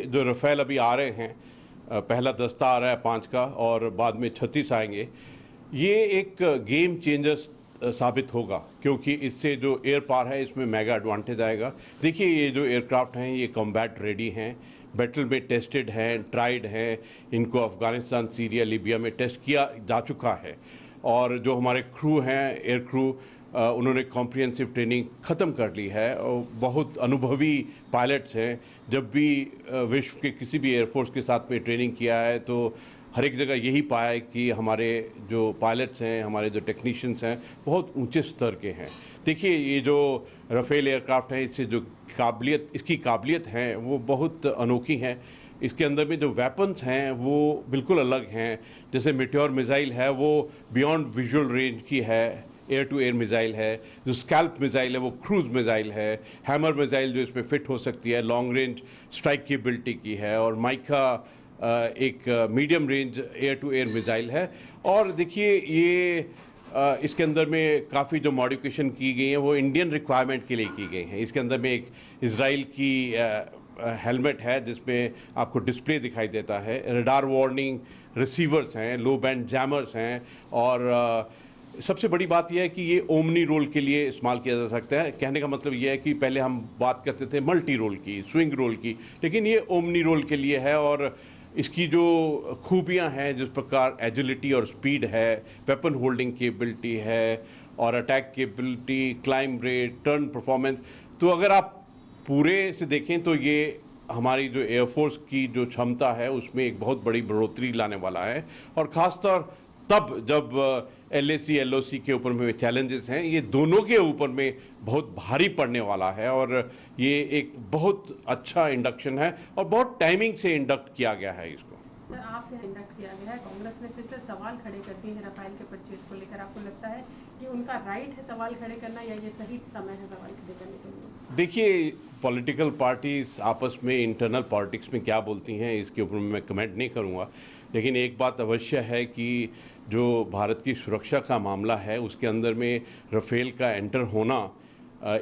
जो राफेल अभी आ रहे हैं, पहला दस्ता आ रहा है 5 का और बाद में 36 आएंगे, ये एक गेम चेंजर साबित होगा, क्योंकि इससे जो एयर पावर है इसमें मेगा एडवांटेज आएगा। देखिए, ये जो एयरक्राफ्ट हैं ये कॉम्बैट रेडी हैं, बैटल में टेस्टेड हैं, ट्राइड हैं, इनको अफगानिस्तान, सीरिया, लीबिया में टेस्ट किया जा चुका है। और जो हमारे क्रू हैं, एयर क्रू, उन्होंने कॉम्प्रिहेंसिव ट्रेनिंग ख़त्म कर ली है और बहुत अनुभवी पायलट्स हैं। जब भी विश्व के किसी भी एयरफोर्स के साथ में ट्रेनिंग किया है तो हर एक जगह यही पाया है कि हमारे जो पायलट्स हैं, हमारे जो टेक्नीशियंस हैं, बहुत ऊंचे स्तर के हैं। देखिए, ये जो राफेल एयरक्राफ्ट है, इससे जो इसकी काबिलियत है वो बहुत अनोखी है। इसके अंदर में जो वेपन्स हैं वो बिल्कुल अलग हैं। जैसे मेटेओर मिसाइल है वो बियॉन्ड विजुअल रेंज की है, एयर टू एयर मिसाइल है। जो स्कैल्प मिसाइल है वो क्रूज मिसाइल है। हैमर मिसाइल जो इसमें फिट हो सकती है, लॉन्ग रेंज स्ट्राइक केबिलिटी की है। और माइका एक medium range air to air missile है। और देखिए, ये इसके अंदर में काफ़ी जो मॉडिफिकेशन की गई है वो इंडियन रिक्वायरमेंट के लिए की गई हैं। इसके अंदर में एक इजराइल की हेलमेट है जिसमें आपको डिस्प्ले दिखाई देता है, रडार वार्निंग रिसीवर्स हैं, लो बैंड जैमर्स हैं। और सबसे बड़ी बात यह है कि ये ओमनी रोल के लिए इस्तेमाल किया जा सकता है। कहने का मतलब यह है कि पहले हम बात करते थे मल्टी रोल की, स्विंग रोल की, लेकिन ये ओमनी रोल के लिए है। और इसकी जो खूबियां हैं, जिस प्रकार एजिलिटी और स्पीड है, वेपन होल्डिंग केबिलिटी है और attack capability, climb rate, turn performance, तो अगर आप पूरे से देखें तो ये हमारी जो एयरफोर्स की जो क्षमता है उसमें एक बहुत बड़ी बढ़ोतरी लाने वाला है। और ख़ासतौर तब जब LAC LOC के ऊपर में चैलेंजेस हैं, ये दोनों के ऊपर में बहुत भारी पड़ने वाला है। और ये एक बहुत अच्छा इंडक्शन है और बहुत टाइमिंग से इंडक्ट किया गया है इसको। सर, आपसे इंडक्ट किया गया है, कांग्रेस ने फिर से सवाल खड़े कर दिए हैं राफेल के परचेज को लेकर। आपको लगता है कि उनका राइट है सवाल खड़े करना, या ये सही समय है सवाल खड़े करने के लिए? देखिए, पॉलिटिकल पार्टीज आपस में इंटरनल पॉलिटिक्स में क्या बोलती हैं इसके ऊपर मैं कमेंट नहीं करूंगा, लेकिन एक बात अवश्य है कि जो भारत की सुरक्षा का मामला है उसके अंदर में राफेल का एंटर होना,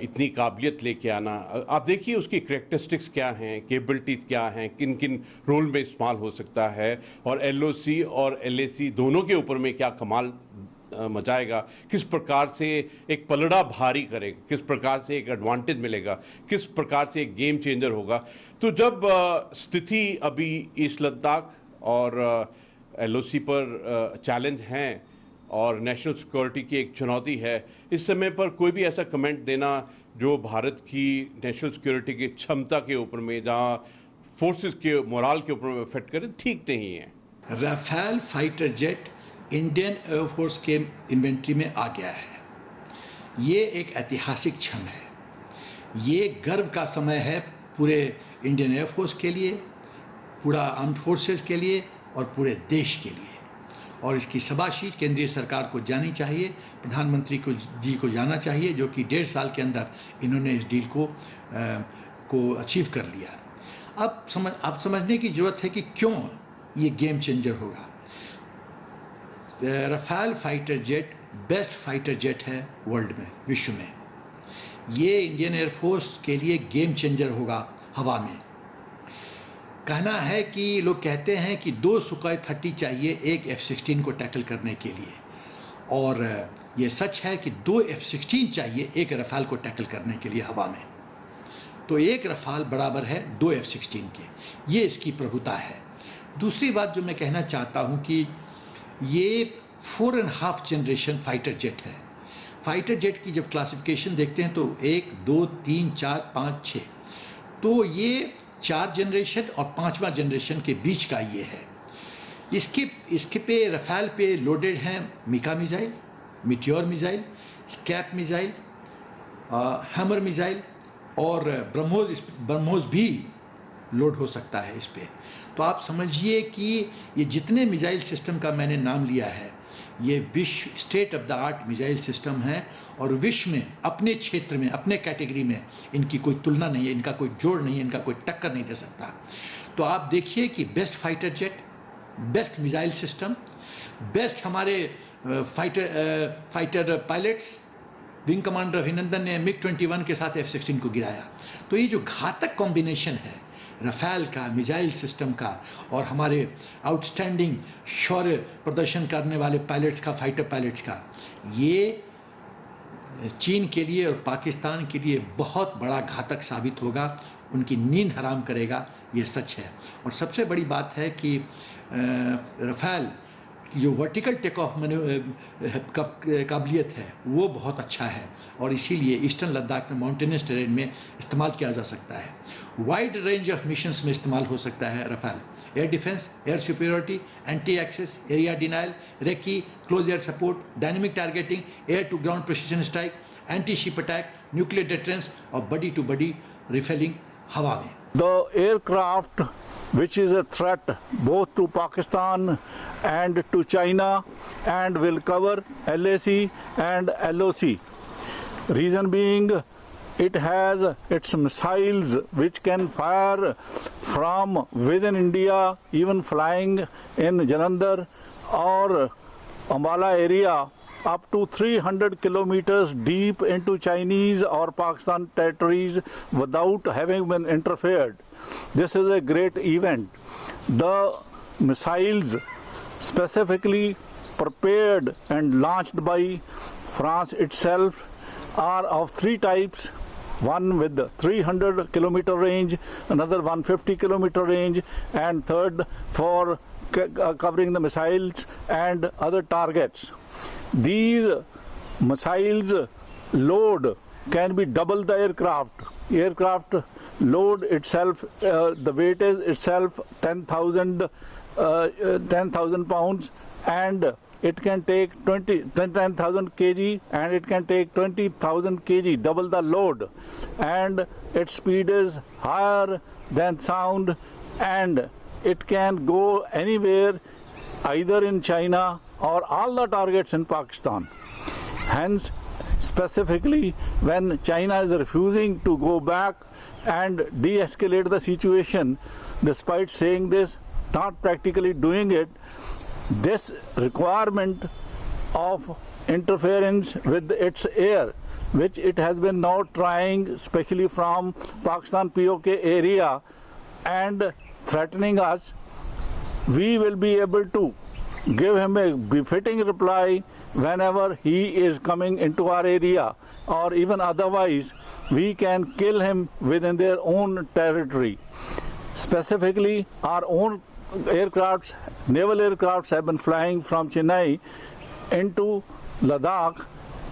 इतनी काबिलियत लेके आना, आप देखिए उसकी करेक्टरिस्टिक्स क्या हैं, केबिलिटीज क्या हैं, किन किन रोल में इस्तेमाल हो सकता है। और LOC और LAC दोनों के ऊपर में क्या कमाल मचाएगा, किस प्रकार से एक पलड़ा भारी करेगा, किस प्रकार से एक एडवांटेज मिलेगा, किस प्रकार से एक गेम चेंजर होगा। तो जब स्थिति अभी ईस्ट लद्दाख और LOC पर चैलेंज हैं और नेशनल सिक्योरिटी की एक चुनौती है, इस समय पर कोई भी ऐसा कमेंट देना जो भारत की नेशनल सिक्योरिटी की क्षमता के ऊपर में, जहां फोर्सेस के मोराल के ऊपर में इफेक्ट करे, ठीक नहीं है। Rafale fighter jet Indian air force के इन्वेंट्री में आ गया है। ये एक ऐतिहासिक क्षण है, ये गर्व का समय है पूरे इंडियन एयरफोर्स के लिए, पूरा आर्म्ड फोर्सेस के लिए और पूरे देश के लिए। और इसकी शाबाशी केंद्रीय सरकार को जानी चाहिए, प्रधानमंत्री जी को जाना चाहिए, जो कि 1.5 साल के अंदर इन्होंने इस डील को अचीव कर लिया। अब समझने की जरूरत है कि क्यों ये गेम चेंजर होगा। Rafale fighter jet best fighter jet है वर्ल्ड में, विश्व में। ये इंडियन एयरफोर्स के लिए गेम चेंजर होगा हवा में। कहना है कि लोग कहते हैं कि 2 सुखोई 30 चाहिए एक F-16 को टैकल करने के लिए, और ये सच है कि 2 F-16 चाहिए एक राफेल को टैकल करने के लिए हवा में। तो एक राफेल बराबर है 2 F-16 के, ये इसकी प्रभुता है। दूसरी बात जो मैं कहना चाहता हूँ कि ये 4.5 जनरेशन फाइटर जेट है। फाइटर जेट की जब क्लासिफिकेशन देखते हैं तो 1, 2, 3, 4, 5, 6, तो ये 4 जनरेशन और 5वां जनरेशन के बीच का ये है। इसके पे राफेल पे लोडेड हैं mica missile, meteor missile, scalp missile, hammer missile और ब्रह्मोस भी लोड हो सकता है इस पे। तो आप समझिए कि ये जितने मिसाइल सिस्टम का मैंने नाम लिया है, ये विश्व state of the art missile system है और विश्व में अपने क्षेत्र में, अपने कैटेगरी में इनकी कोई तुलना नहीं है, इनका कोई जोड़ नहीं है, इनका कोई टक्कर नहीं दे सकता। तो आप देखिए कि best fighter jet, best missile system, best हमारे फाइटर पायलट्स, विंग कमांडर अभिनंदन ने MiG-21 के साथ F-16 को गिराया। तो ये जो घातक कॉम्बिनेशन है रफाल का, मिसाइल सिस्टम का और हमारे आउटस्टैंडिंग शौर्य प्रदर्शन करने वाले पायलट्स का, फाइटर पायलट्स का, ये चीन के लिए और पाकिस्तान के लिए बहुत बड़ा घातक साबित होगा, उनकी नींद हराम करेगा, ये सच है। और सबसे बड़ी बात है कि रफाल की जो वर्टिकल टेक ऑफ काबिलियत है वो बहुत अच्छा है और इसीलिए ईस्टर्न लद्दाख में माउंटेनियस टेरेन में इस्तेमाल किया जा सकता है। वाइड रेंज ऑफ मिशंस में इस्तेमाल हो सकता है Rafale. Air defence, air superiority, anti access, area denial, recce, close air support, dynamic targeting, air to ground precision strike, anti ship attack, nuclear deterrence और बडी टू बडी रिफिलिंग हवा में। The aircraft which is a threat both to Pakistan and to China and will cover LAC and LOC. Reason being, it has its missiles which can fire from within India, even flying in Jalandhar or Ambala area up to 300 kilometers deep into Chinese or Pakistan territories without having been interfered. This is a great event. The missiles specifically prepared and launched by France itself are of three types. One with 300 kilometer range, another 150 kilometer range, and third for covering the missiles and other targets. These missiles load can be double the aircraft. Aircraft load itself, the weight is itself 10,000 pounds, and it can take 10,000 kg, and it can take 20,000 kg, double the load, and its speed is higher than sound, and it can go anywhere, either in China or all the targets in Pakistan. Hence, specifically when China is refusing to go back and de-escalate the situation, despite saying this, not practically doing it, this requirement of interference with its air, which it has been now trying, especially from Pakistan POK area, and threatening us, we will be able to give him a befitting reply whenever he is coming into our area, or even otherwise we can kill him within their own territory. Specifically, our own aircrafts, naval aircrafts have been flying from Chennai into Ladakh,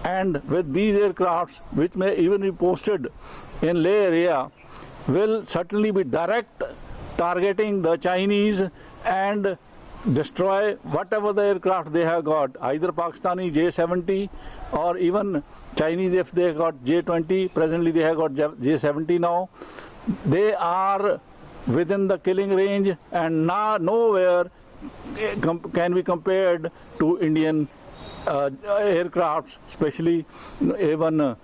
and with these aircrafts, which may even be posted in Leh area, will certainly be direct targeting the Chinese and destroy whatever the aircraft they have got, either Pakistani J-70 or even Chinese if they got J-20. Presently they have got J-70 now. They are within the killing range, and nowhere can be compared to Indian aircrafts, especially even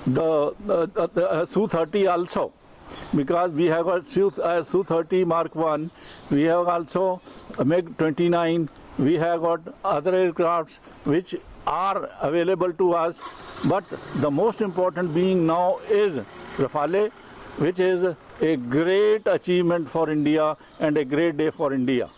the Su-30 also. Because we have got Su-30 Mark 1, we have also MiG-29, we have got other aircrafts which are available to us, but the most important being now is Rafale, which is a great achievement for India and a great day for India.